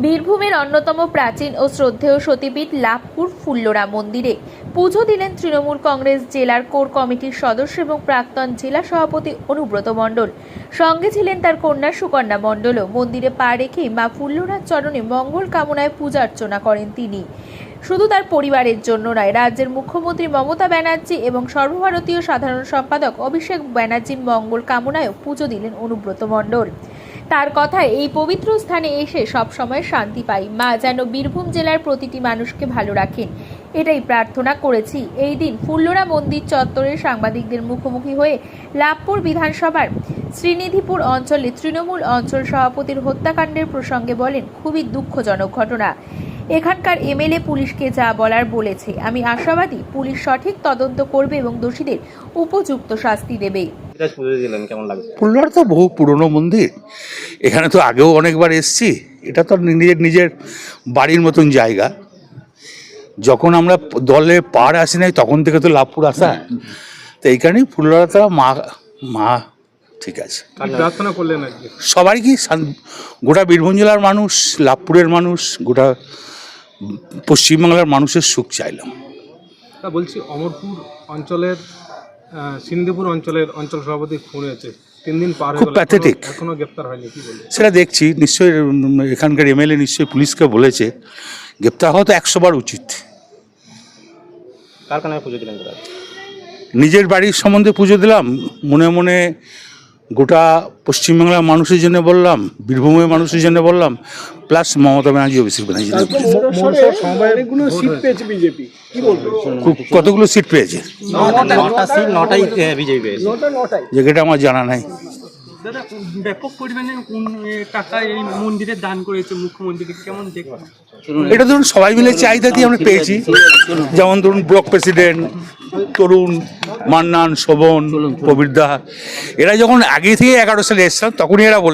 বীরভূমের অন্যতম প্রাচীন ও শ্রদ্ধেয় সতীপীঠ লাভপুর ফুল্লরা মন্দিরে পুজো দিলেন তৃণমূল কংগ্রেস জেলার কোর কমিটির সদস্য এবং প্রাক্তন জেলা সভাপতি অনুব্রত মণ্ডল। সঙ্গে ছিলেন তার কন্যা সুকন্যা মণ্ডলও। মন্দিরে পা রেখেই মা ফুল্লরার চরণে মঙ্গল কামনায় পূজা অর্চনা করেন তিনি। শুধু তার পরিবারের জন্য নয়, রাজ্যের মুখ্যমন্ত্রী মমতা ব্যানার্জি এবং সর্বভারতীয় সাধারণ সম্পাদক অভিষেক ব্যানার্জির মঙ্গল কামনায়ও পুজো দিলেন অনুব্রত মণ্ডল। তার কথায়, এই পবিত্র স্থানে এসে সব সময় শান্তি পাই, মা যেন বীরভূম জেলার প্রতিটি মানুষকে ভালো রাখেন, এটাই প্রার্থনা করেছি। এই দিন ফুল্লরা মন্দির চত্বরে সাংবাদিকদের মুখোমুখি হয়ে লাভপুর বিধানসভার শ্রীনিধিপুর অঞ্চলে তৃণমূল অঞ্চল সভাপতির হত্যাকাণ্ডের প্রসঙ্গে বলেন, খুবই দুঃখজনক ঘটনা। এখানকার এমএলএ পুলিশকে যা বলার বলেছে। আমি আশাবাদী পুলিশ সঠিক তদন্ত করবে এবং দোষীদের উপযুক্ত শাস্তি দেবে। ফুল্লরা তো বহু পুরনো মন্দির, এখানে তো আগেও অনেকবার এসেছি। এটা তো নিজের বাড়ির মতন জায়গা। যখন আমরা দলে পাড় আসি নাই তখন থেকে তো লাভপুর আসা, তো এই কারণেই ফুল্লরা তো মা ঠিক আছে। প্রার্থনা করলেন আজকে সবারই কি গোটা বীরভূম জেলার মানুষ, লাভপুরের মানুষ, গোটা পশ্চিমবাংলার মানুষের সুখ চাইলাম। বলছি, অমরপুর অঞ্চলের সিন্ধিপুর অঞ্চলের অঞ্চল সভাপতি খুন হয়েছে, 3 দিন পার হয়ে খুব গেল, প্যাথেটিক। এখনো গ্রেফতার হয়নি, কি বলবেন? সেটা দেখছি, নিশ্চয়ই এখানকার এমএলএ নিশ্চয়ই পুলিশকে বলেছে, গ্রেপ্তার হওয়া তো 100 বার উচিত। কার কানে পুজো দিলেন? নিজের বাড়ির সম্বন্ধে পুজো দিলাম, মনে মনে গোটা পশ্চিমবাংলার মানুষের জন্য বললাম, বীরভূমের মানুষের জন্য বললাম, প্লাস মমতা ব্যানার্জি, অভিষেক ব্যানার্জি। কতগুলো সিট পেয়েছে? 9টাই বিজেপি পেয়েছে। যেটা আমার জানা নাই। দাদা, ব্যাপক পরিমাণে টাকা এই মন্দিরে দান করেছে মুখ্যমন্ত্রী, কেমন দেখবেন? এটা ধরুন সবাই মিলে চাহিদা দিয়ে আমরা পেয়েছি। যেমন ধরুন ব্লক প্রেসিডেন্ট তরুণ, মান্নান, শোভন, প্রবীরদা, এরা যখন আগে থেকে 11 সালে এসছিলাম তখনই এরা বলে